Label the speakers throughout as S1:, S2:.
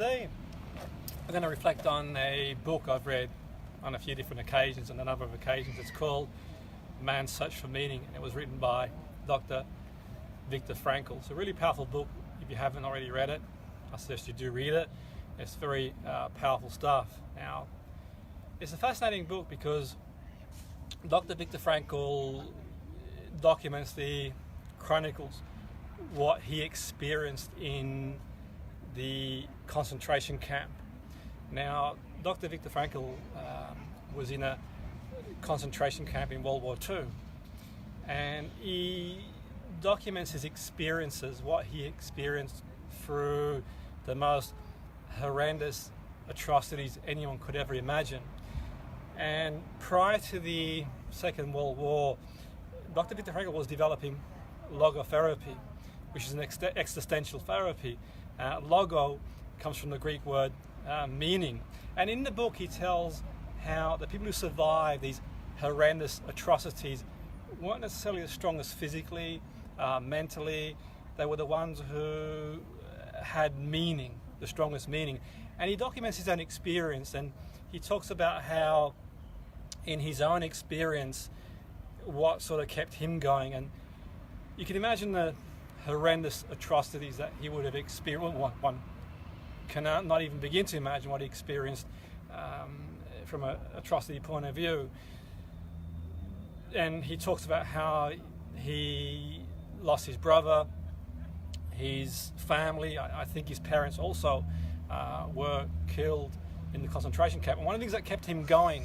S1: Today I'm going to reflect on a book I've read on a few different occasions, and a number of occasions. It's called Man's Search for Meaning, and it was written by Dr Victor Frankl. It's a really powerful book. If you haven't already read it, I suggest you do read it. It's very powerful stuff. Now, it's a fascinating book because Dr Victor Frankl chronicles what he experienced in the concentration camp. Now, Dr Victor Frankl was in a concentration camp in World War II, and he documents his experiences, what he experienced through the most horrendous atrocities anyone could ever imagine. And prior to the Second World War, Dr. Victor Frankl was developing logotherapy, which is an existential therapy. Logo comes from the Greek word meaning. And in the book he tells how the people who survived these horrendous atrocities weren't necessarily the strongest physically, mentally. They were the ones who had meaning, the strongest meaning. And he documents his own experience, and he talks about how in his own experience what sort of kept him going. And you can imagine the horrendous atrocities that he would have experienced. One cannot not even begin to imagine what he experienced from an atrocity point of view. And he talks about how he lost his brother, his family. I think his parents also were killed in the concentration camp. And one of the things that kept him going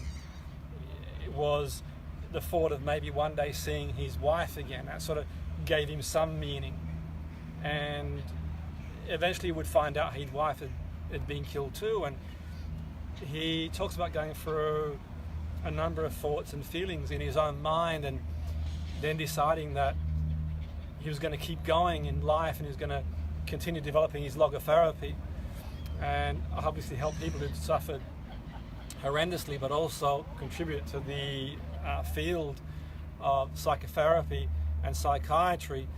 S1: was the thought of maybe one day seeing his wife again. That sort of gave him some meaning. And eventually he would find out his wife had been killed too. And he talks about going through a number of thoughts and feelings in his own mind, and then deciding that he was going to keep going in life and he was going to continue developing his logotherapy and obviously help people who suffered horrendously, but also contribute to the field of psychotherapy and psychiatry.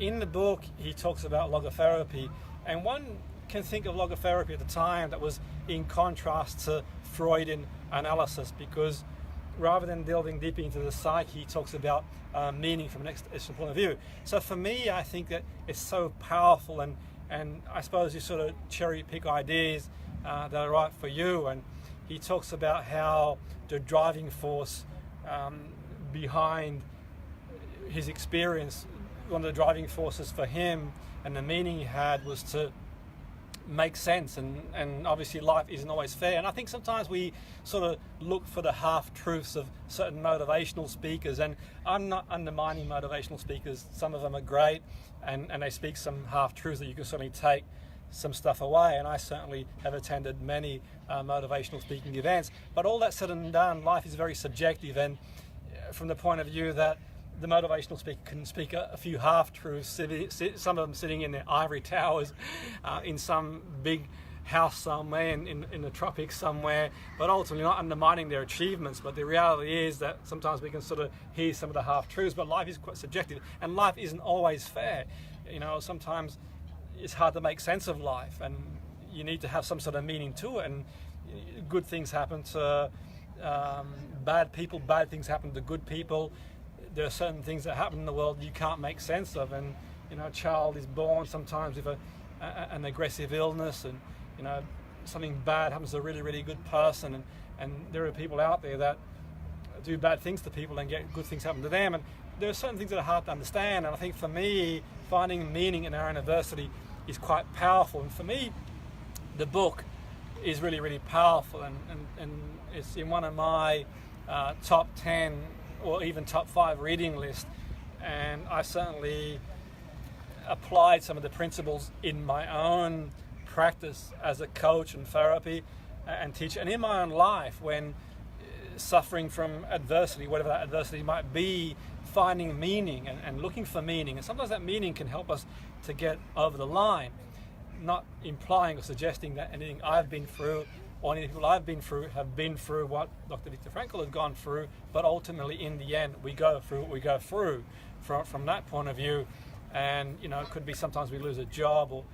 S1: In the book he talks about logotherapy, and one can think of logotherapy at the time that was in contrast to Freudian analysis, because rather than delving deep into the psyche, he talks about meaning from an existential point of view. So for me, I think that it's so powerful, and I suppose you sort of cherry pick ideas that are right for you. And he talks about how the driving force behind his experience, one of the driving forces for him and the meaning he had, was to make sense, and obviously life isn't always fair. And I think sometimes we sort of look for the half-truths of certain motivational speakers, and I'm not undermining motivational speakers. Some of them are great, and they speak some half-truths that you can certainly take some stuff away, and I certainly have attended many motivational speaking events. But all that said and done, life is very subjective, and from the point of view that the motivational speaker can speak a few half-truths, some of them sitting in their ivory towers in some big house somewhere in the tropics somewhere, but ultimately not undermining their achievements. But the reality is that sometimes we can sort of hear some of the half-truths, but life is quite subjective, and life isn't always fair. You know, sometimes it's hard to make sense of life, and you need to have some sort of meaning to it. And good things happen to bad people, bad things happen to good people. There are certain things that happen in the world you can't make sense of, and you know, a child is born sometimes with an aggressive illness, and you know, something bad happens to a really, really good person, and there are people out there that do bad things to people and get good things happen to them, and there are certain things that are hard to understand. And I think for me, finding meaning in our own adversity is quite powerful. And for me, the book is really, really powerful, and it's in one of my top 10 or even top 5 reading list. And I certainly applied some of the principles in my own practice as a coach and therapy and teacher, and in my own life when suffering from adversity, whatever that adversity might be, finding meaning and looking for meaning. And sometimes that meaning can help us to get over the line, not implying or suggesting that anything I've been through or any people I've been through have been through what Dr. Victor Frankl has gone through, but ultimately in the end we go through what we go through from that point of view. And you know, it could be sometimes we lose a job, or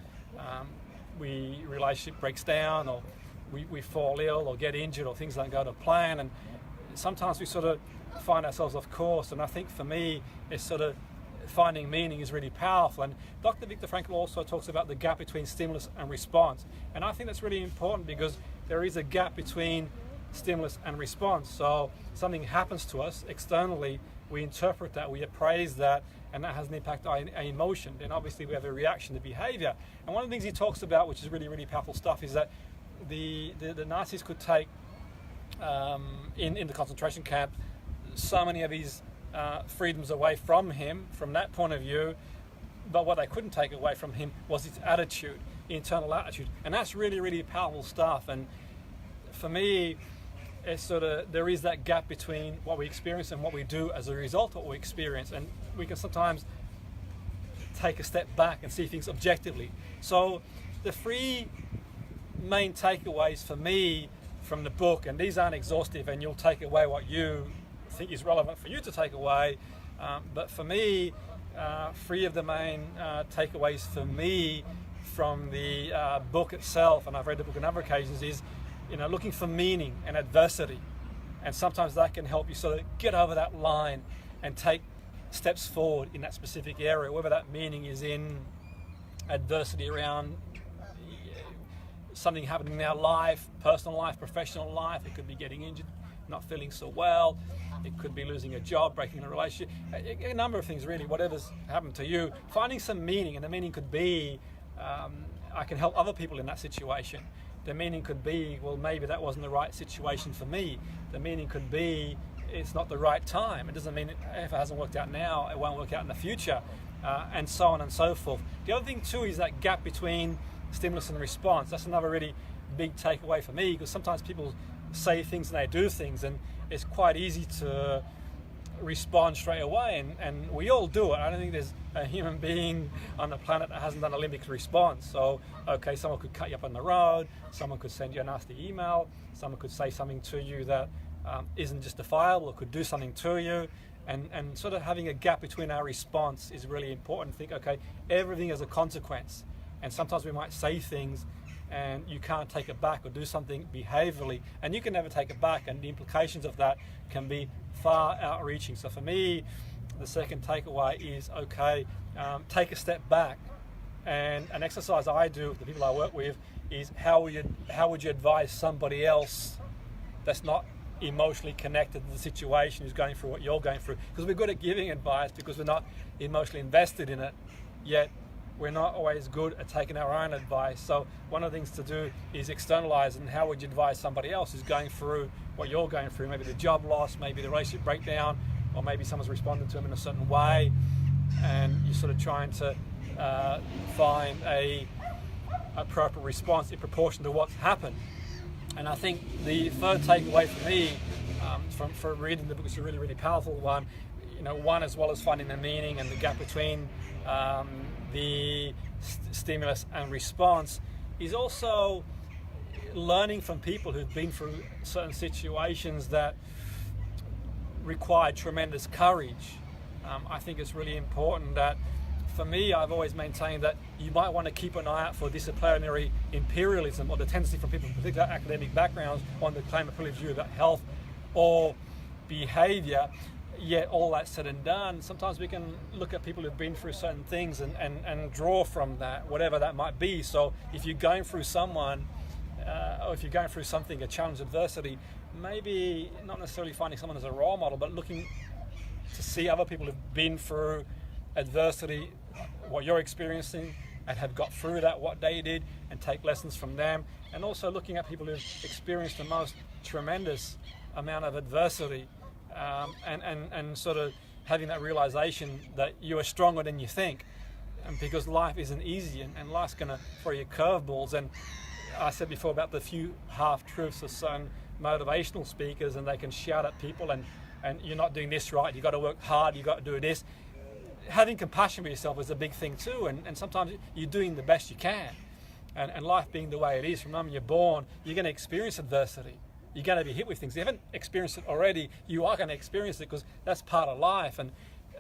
S1: relationship breaks down, or we fall ill or get injured, or things don't go to plan, and sometimes we sort of find ourselves off course. And I think for me, it's sort of finding meaning is really powerful. And Dr. Victor Frankl also talks about the gap between stimulus and response, and I think that's really important, because there is a gap between stimulus and response. So something happens to us externally, we interpret that, we appraise that, and that has an impact on our emotion. Then obviously we have a reaction to behavior. And one of the things he talks about, which is really, really powerful stuff, is that the Nazis could take in the concentration camp so many of his freedoms away from him from that point of view, but what they couldn't take away from him was his attitude, internal attitude. And that's really, really powerful stuff. And for me, it's sort of, there is that gap between what we experience and what we do as a result of what we experience, and we can sometimes take a step back and see things objectively. So the three main takeaways for me from the book, and these aren't exhaustive, and you'll take away what you think is relevant for you to take away, but for me, three of the main takeaways for me from the book itself, and I've read the book on other occasions, is looking for meaning and adversity. And sometimes that can help you sort of get over that line and take steps forward in that specific area, whether that meaning is in adversity around something happening in our life, personal life, professional life. It could be getting injured, not feeling so well. It could be losing a job, breaking a relationship, a number of things really, whatever's happened to you. Finding some meaning, and the meaning could be, I can help other people in that situation. The meaning could be, well, maybe that wasn't the right situation for me. The meaning could be, it's not the right time. It doesn't mean if it hasn't worked out now, it won't work out in the future, and so on and so forth. The other thing too is that gap between stimulus and response. That's another really big takeaway for me, because sometimes people say things and they do things, and it's quite easy to respond straight away, and we all do it. I don't think there's a human being on the planet that hasn't done a limbic response. So, okay, someone could cut you up on the road, someone could send you a nasty email, someone could say something to you that isn't justifiable, or could do something to you, and sort of having a gap between our response is really important. Think, okay, everything has a consequence, and sometimes we might say things and you can't take it back, or do something behaviorally, and you can never take it back, and the implications of that can be far outreaching. So for me, the second takeaway is, okay, take a step back. And an exercise I do with the people I work with is, how would you advise somebody else that's not emotionally connected to the situation, who's going through what you're going through? Because we're good at giving advice because we're not emotionally invested in it, yet we're not always good at taking our own advice. So one of the things to do is externalize, and how would you advise somebody else who's going through what you're going through, maybe the job loss, maybe the relationship breakdown, or maybe someone's responded to them in a certain way, and you're sort of trying to find a appropriate response in proportion to what's happened. And I think the third takeaway for me from reading the book, is a really, really powerful one. One, as well as finding the meaning and the gap between the stimulus and response, is also learning from people who've been through certain situations that require tremendous courage. I think it's really important that, for me, I've always maintained that you might want to keep an eye out for disciplinary imperialism, or the tendency from people with particular academic backgrounds on the claim of privileged view about health or behavior. Yet all that said and done, sometimes we can look at people who've been through certain things and draw from that, whatever that might be. So if you're going through or if you're going through something, a challenge, adversity, maybe not necessarily finding someone as a role model, but looking to see other people who've been through adversity, what you're experiencing, and have got through that, what they did, and take lessons from them. And also looking at people who've experienced the most tremendous amount of adversity, and sort of having that realization that you are stronger than you think, and because life isn't easy, and life's going to throw you curveballs. And I said before about the few half-truths of certain motivational speakers, and they can shout at people, and you're not doing this right, you've got to work hard, you've got to do this. Having compassion for yourself is a big thing too, and sometimes you're doing the best you can. And life being the way it is, from the moment you're born, you're going to experience adversity. You're going to be hit with things. If you haven't experienced it already, you are going to experience it, because that's part of life. And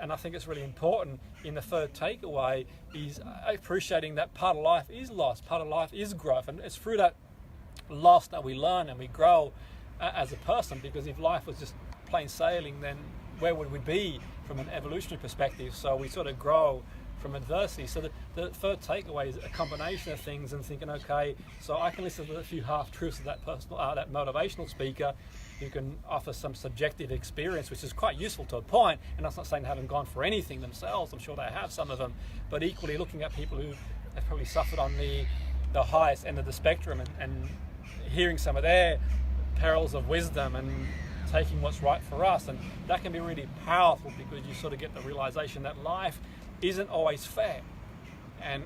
S1: and I think it's really important in the third takeaway is appreciating that part of life is loss, part of life is growth, and it's through that loss that we learn and we grow as a person. Because if life was just plain sailing, then where would we be from an evolutionary perspective? So we sort of grow from adversity. So the third takeaway is a combination of things, and thinking, okay, so I can listen to a few half-truths of that that motivational speaker who can offer some subjective experience, which is quite useful to a point, and that's not saying they haven't gone for anything themselves. I'm sure they have, some of them, but equally looking at people who have probably suffered on the highest end of the spectrum, and hearing some of their perils of wisdom and taking what's right for us. And that can be really powerful, because you sort of get the realization that life isn't always fair, and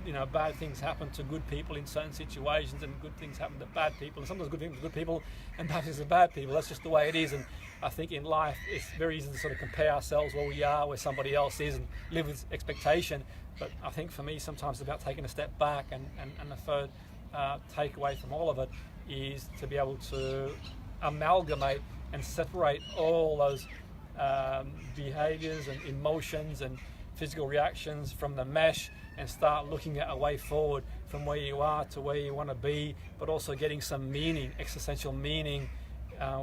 S1: you know, bad things happen to good people in certain situations, and good things happen to bad people, and sometimes good things to good people and bad things to bad people. That's just the way it is. And I think in life it's very easy to sort of compare ourselves where we are, where somebody else is, and live with expectation. But I think for me sometimes it's about taking a step back, and the third takeaway from all of it is to be able to amalgamate and separate all those behaviors and emotions and physical reactions from the mesh, and start looking at a way forward from where you are to where you want to be, but also getting some meaning, existential meaning.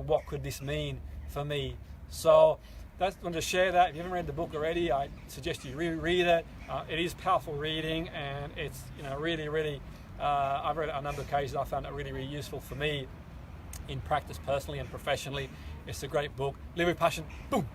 S1: What could this mean for me? So I wanted to share that. If you haven't read the book already, I suggest you reread it. It is powerful reading, and it's, you know, really I've read it on a number of occasions. I found it really useful for me in practice, personally and professionally. It's a great book. Live with passion. Boom.